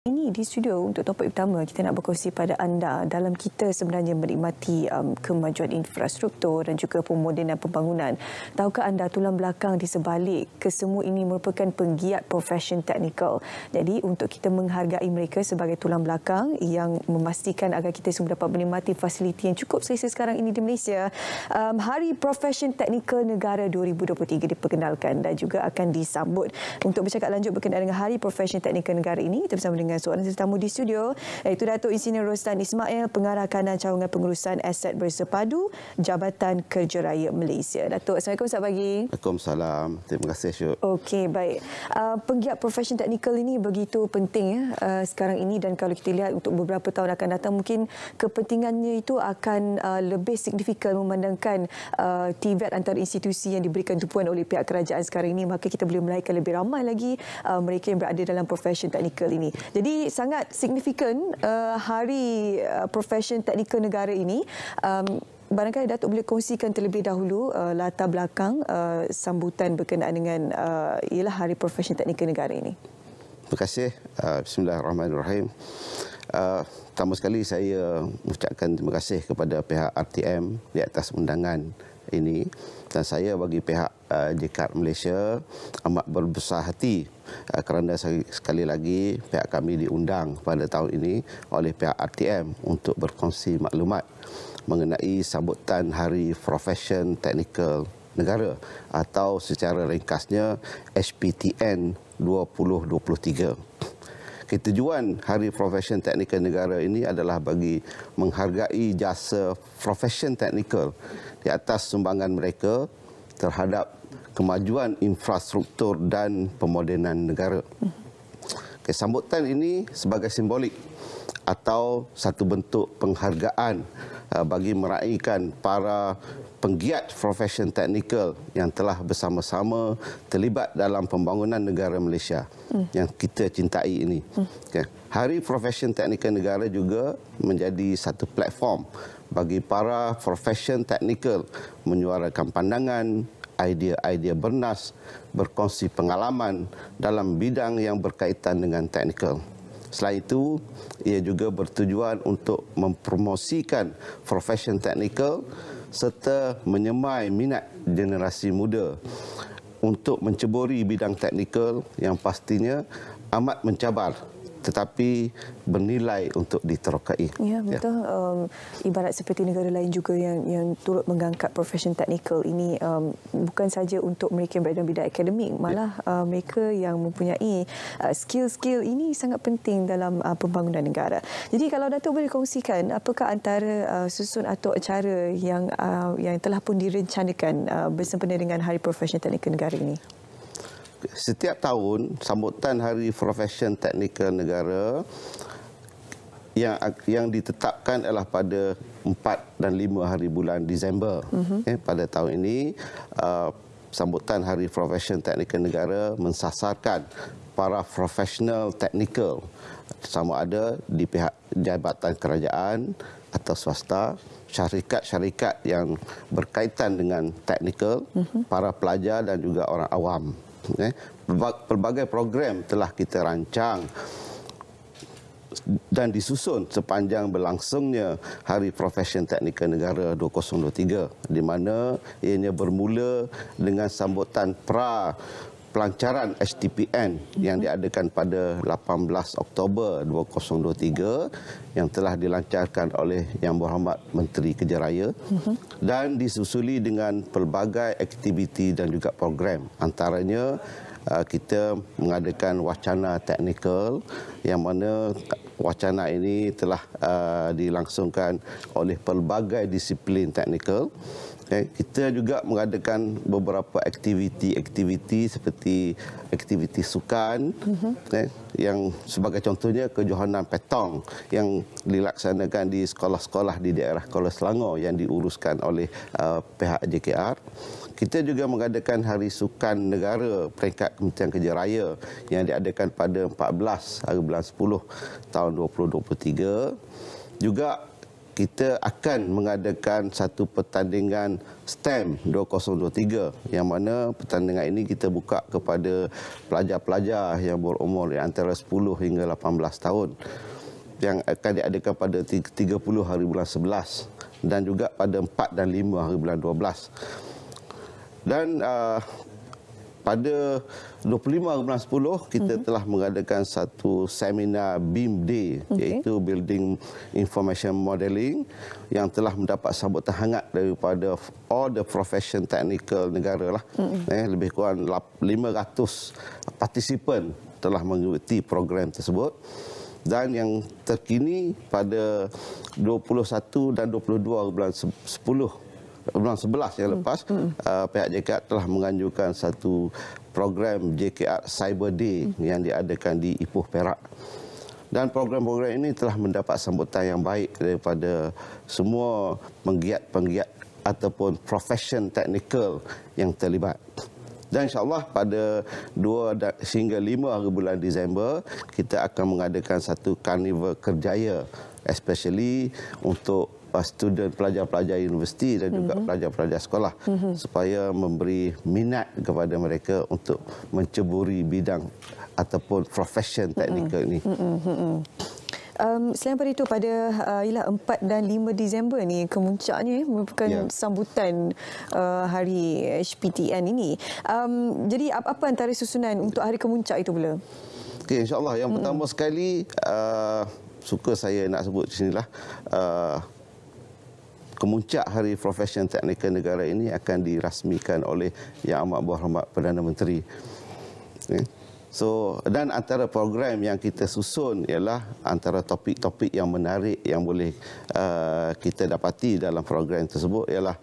Ini di studio untuk topik utama kita nak berkongsi pada anda dalam kita sebenarnya menikmati kemajuan infrastruktur dan juga pemodenan pembangunan. Tahukah anda tulang belakang di sebalik kesemua ini merupakan penggiat profesion teknikal. Jadi untuk kita menghargai mereka sebagai tulang belakang yang memastikan agar kita semua dapat menikmati fasiliti yang cukup selesa sekarang ini di Malaysia, Hari Profesion Teknikal Negara 2023 diperkenalkan dan juga akan disambut. Untuk bercakap lanjut berkenaan dengan Hari Profesion Teknikal Negara ini, kita bersama dengan seorang tetamu di studio, iaitu Datuk Insinyur Roslan Ismail, Pengarah Kanan Cawangan Pengurusan Aset Bersepadu Jabatan Kerja Raya Malaysia. Datuk, Assalamualaikum, selamat pagi. Waalaikumsalam. Terima kasih, Syuk. Okey, baik. Penggiat profesion teknikal ini begitu penting sekarang ini, dan kalau kita lihat untuk beberapa tahun akan datang mungkin kepentingannya itu akan lebih signifikan memandangkan TVET antara institusi yang diberikan tumpuan oleh pihak kerajaan sekarang ini, maka kita boleh melahirkan lebih ramai lagi mereka yang berada dalam profesion teknikal ini. Jadi sangat signifikan Hari Profesion Teknikal Negara ini. Barangkali Datuk boleh kongsikan terlebih dahulu latar belakang sambutan berkenaan dengan ialah Hari Profesion Teknikal Negara ini. Terima kasih. Bismillahirrahmanirrahim. Pertama sekali saya mengucapkan terima kasih kepada pihak RTM di atas undangan ini, dan saya bagi pihak JKAR Malaysia amat berbesar hati kerana sekali lagi pihak kami diundang pada tahun ini oleh pihak RTM untuk berkongsi maklumat mengenai sambutan Hari Profesion Teknikal Negara atau secara ringkasnya HPTN 2023. Ketujuan Hari Profesion Teknikal Negara ini adalah bagi menghargai jasa profesion teknikal di atas sumbangan mereka terhadap kemajuan infrastruktur dan pemodenan negara. Sambutan ini sebagai simbolik atau satu bentuk penghargaan bagi meraihkan para penggiat profesion teknikal yang telah bersama-sama terlibat dalam pembangunan negara Malaysia yang kita cintai ini. Hari Profesion Teknikal Negara juga menjadi satu platform bagi para profesion teknikal menyuarakan pandangan, idea-idea bernas, berkongsi pengalaman dalam bidang yang berkaitan dengan teknikal. Selain itu, ia juga bertujuan untuk mempromosikan profesion teknikal serta menyemai minat generasi muda untuk menceburi bidang teknikal yang pastinya amat mencabar tetapi bernilai untuk diterokai. Ya, betul. Ibarat seperti negara lain juga yang turut mengangkat profesion teknikal ini, bukan saja untuk mereka yang berada dalam bidang akademik, malah mereka yang mempunyai skill-skill ini sangat penting dalam pembangunan negara. Jadi kalau Datuk boleh kongsikan apakah antara susun atau acara yang telah pun direncanakan bersempena dengan Hari Profesion Teknikal Negara ini? Setiap tahun sambutan Hari Profesion Teknikal Negara yang ditetapkan adalah pada 4 dan 5 hari bulan Disember. Pada tahun ini sambutan Hari Profesion Teknikal Negara mensasarkan para profesional teknikal sama ada di pihak jabatan kerajaan atau swasta, syarikat-syarikat yang berkaitan dengan teknikal, para pelajar dan juga orang awam. Pelbagai program telah kita rancang dan disusun sepanjang berlangsungnya Hari Profesion Teknikal Negara 2023, di mana ianya bermula dengan sambutan pelancaran HTPN yang diadakan pada 18 Oktober 2023 yang telah dilancarkan oleh Yang Berhormat Menteri Kerja Raya dan disusuli dengan pelbagai aktiviti dan juga program. Antaranya kita mengadakan wacana teknikal yang mana wacana ini telah dilangsungkan oleh pelbagai disiplin teknikal. Kita juga mengadakan beberapa aktiviti seperti aktiviti sukan, yang sebagai contohnya kejohanan petong yang dilaksanakan di sekolah-sekolah di daerah Kuala Selangor yang diuruskan oleh pihak JKR. Kita juga mengadakan Hari Sukan Negara peringkat Kementerian Kerja Raya yang diadakan pada 14 hari bulan 10 tahun 2023. Juga kita akan mengadakan satu pertandingan STEM 2023 yang mana pertandingan ini kita buka kepada pelajar-pelajar yang berumur antara 10 hingga 18 tahun yang akan diadakan pada 30 hari bulan 11 dan juga pada 4 dan 5 hari bulan 12. Dan pada 25 hari bulan 10 kita telah mengadakan satu seminar BIM Day, iaitu Building Information Modelling, yang telah mendapat sambutan hangat daripada all the profession technical negara lah. Lebih kurang 500 partisipan telah mengikuti program tersebut. Dan yang terkini pada 21 dan 22 bulan 11 yang lepas, pihak JKR telah menganjurkan satu program JKR Cyber Day yang diadakan di Ipoh, Perak. Dan program-program ini telah mendapat sambutan yang baik daripada semua penggiat-penggiat ataupun profession technical yang terlibat. Dan insyaAllah pada 2 hingga 5 hari bulan Disember, kita akan mengadakan satu karnival kerjaya, especially untuk student pelajar-pelajar universiti dan juga pelajar-pelajar sekolah, supaya memberi minat kepada mereka untuk menceburi bidang ataupun profession teknikal ini. Selain daripada itu, pada 4 dan 5 Disember ni kemuncaknya merupakan sambutan hari HPTN ini. Jadi apa antara susunan untuk hari kemuncak itu pula? Okey, insya-Allah yang pertama sekali suka saya nak sebut di sinilah, kemuncak Hari Profession Teknikal Negara ini akan dirasmikan oleh Yang Amat Berhormat Perdana Menteri. So, dan antara program yang kita susun ialah antara topik-topik yang menarik yang boleh kita dapati dalam program tersebut ialah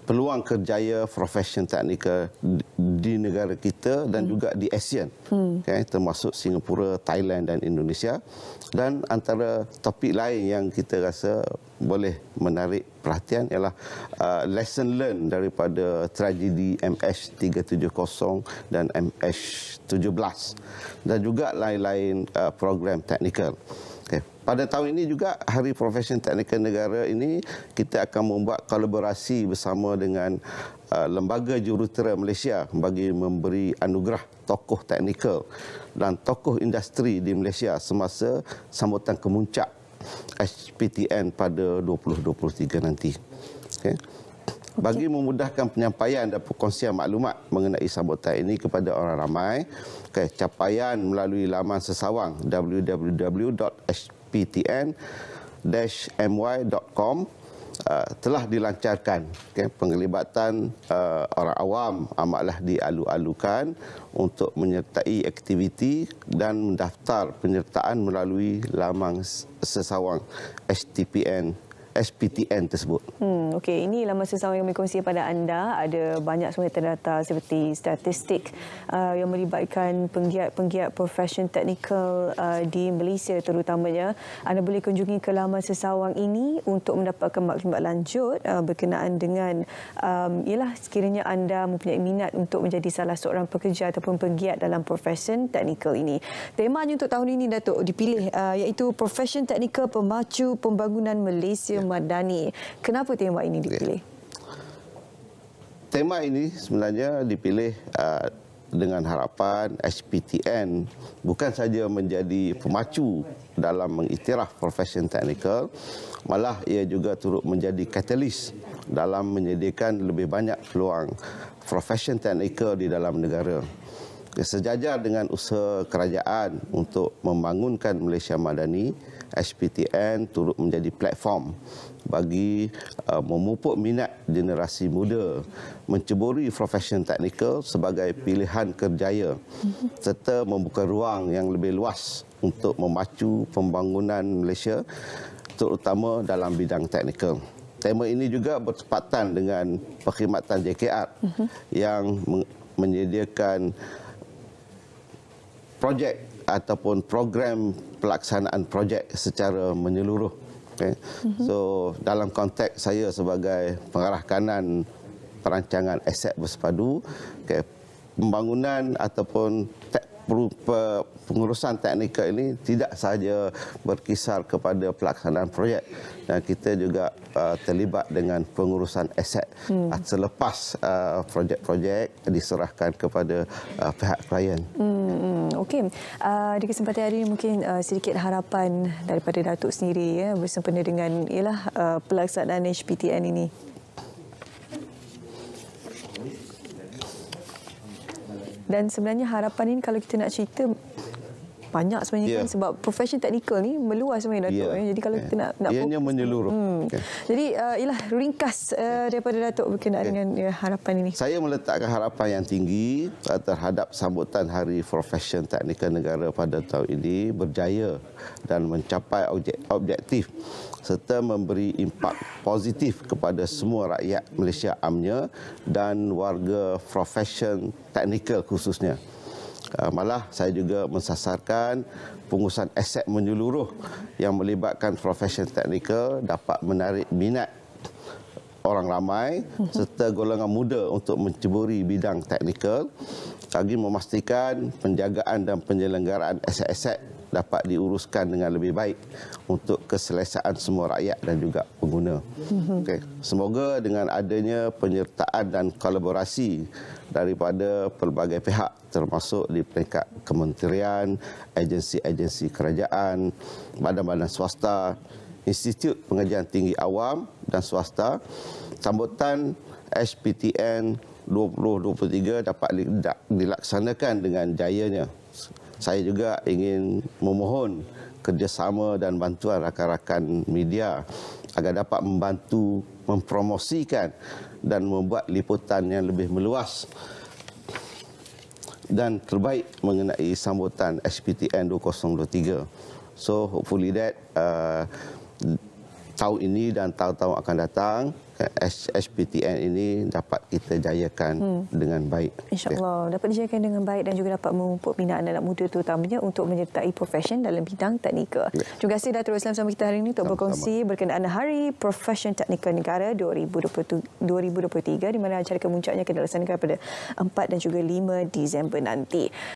peluang kerjaya profession teknikal di negara kita dan juga di ASEAN, termasuk Singapura, Thailand dan Indonesia. Dan antara topik lain yang kita rasa boleh menarik perhatian ialah lesson learn daripada tragedi MH370 dan MH17 dan juga lain-lain program teknikal. Pada tahun ini juga Hari Profession Teknikal Negara ini kita akan membuat kolaborasi bersama dengan Lembaga Jurutera Malaysia bagi memberi anugerah tokoh teknikal dan tokoh industri di Malaysia semasa sambutan kemuncak HPTN pada 2023 nanti. Bagi memudahkan penyampaian dan perkongsian maklumat mengenai sambutan ini kepada orang ramai, capaian melalui laman sesawang www.hptn-my.com telah dilancarkan. Penglibatan orang awam amatlah dialu-alukan untuk menyertai aktiviti dan mendaftar penyertaan melalui laman sesawang HPTN tersebut. Okey, ini laman sesawang yang berkongsi pada anda. Ada banyak sebenarnya terdata seperti statistik yang melibatkan penggiat-penggiat profession teknikal di Malaysia terutamanya. Anda boleh kunjungi ke laman sesawang ini untuk mendapatkan maklumat lanjut berkenaan dengan ialah sekiranya anda mempunyai minat untuk menjadi salah seorang pekerja ataupun penggiat dalam profession teknikal ini. Temanya untuk tahun ini, Datuk, dipilih iaitu Profession Teknikal Pemacu Pembangunan Malaysia Madani. Kenapa tema ini dipilih? Tema ini sebenarnya dipilih dengan harapan HPTN bukan saja menjadi pemacu dalam mengiktiraf profession teknikal, malah ia juga turut menjadi katalis dalam menyediakan lebih banyak peluang profession teknikal di dalam negara. Sejajar dengan usaha kerajaan untuk membangunkan Malaysia Madani, HPTN turut menjadi platform bagi memupuk minat generasi muda menceburi profession teknikal sebagai pilihan kerjaya serta membuka ruang yang lebih luas untuk memacu pembangunan Malaysia terutama dalam bidang teknikal. Tema ini juga bertepatan dengan perkhidmatan JKR yang menyediakan projek ataupun program pelaksanaan projek secara menyeluruh. So dalam konteks saya sebagai pengarah kanan perancangan aset bersepadu, pembangunan ataupun pengurusan teknikal ini tidak sahaja berkisar kepada pelaksanaan projek, dan kita juga terlibat dengan pengurusan aset selepas projek-projek diserahkan kepada pihak klien. Okey, di kesempatan hari ini mungkin sedikit harapan daripada Datuk sendiri ya bersempena dengan pelaksanaan HPTN ini. Dan sebenarnya harapan ini kalau kita nak cerita banyak sebenarnya kan, sebab profession teknikal ni meluas sebenarnya Datuk. Jadi kalau kita nak ianya menyeluruh. Jadi ringkas daripada Datuk berkenaan dengan harapan ini. Saya meletakkan harapan yang tinggi terhadap sambutan Hari Profession Teknikal Negara pada tahun ini berjaya dan mencapai objektif serta memberi impak positif kepada semua rakyat Malaysia amnya dan warga profession teknikal khususnya. Malah saya juga mensasarkan pengurusan aset menyeluruh yang melibatkan profession teknikal dapat menarik minat orang ramai serta golongan muda untuk menceburi bidang teknikal bagi memastikan penjagaan dan penyelenggaraan aset-aset dapat diuruskan dengan lebih baik untuk keselesaan semua rakyat dan juga pengguna. Semoga dengan adanya penyertaan dan kolaborasi daripada pelbagai pihak termasuk di peringkat kementerian, agensi-agensi kerajaan, badan-badan swasta, Institut Pengajian Tinggi Awam dan Swasta, sambutan HPTN 2023 dapat dilaksanakan dengan jayanya. Saya juga ingin memohon kerjasama dan bantuan rakan-rakan media agar dapat membantu mempromosikan dan membuat liputan yang lebih meluas dan terbaik mengenai sambutan HPTN 2023. So hopefully that tahun ini dan tahun-tahun akan datang HPTN ini dapat kita jayakan dengan baik. InsyaAllah dapat dijayakan dengan baik dan juga dapat memupuk minat anak-anak muda terutamanya untuk menyertai profession dalam bidang teknikal. Terima kasih Datuk Roslan bersama kita hari ini untuk berkongsi berkenaan Hari Profession Teknikal Negara 2023 di mana acara kemuncaknya akan dilaksanakan pada 4 dan juga 5 Disember nanti.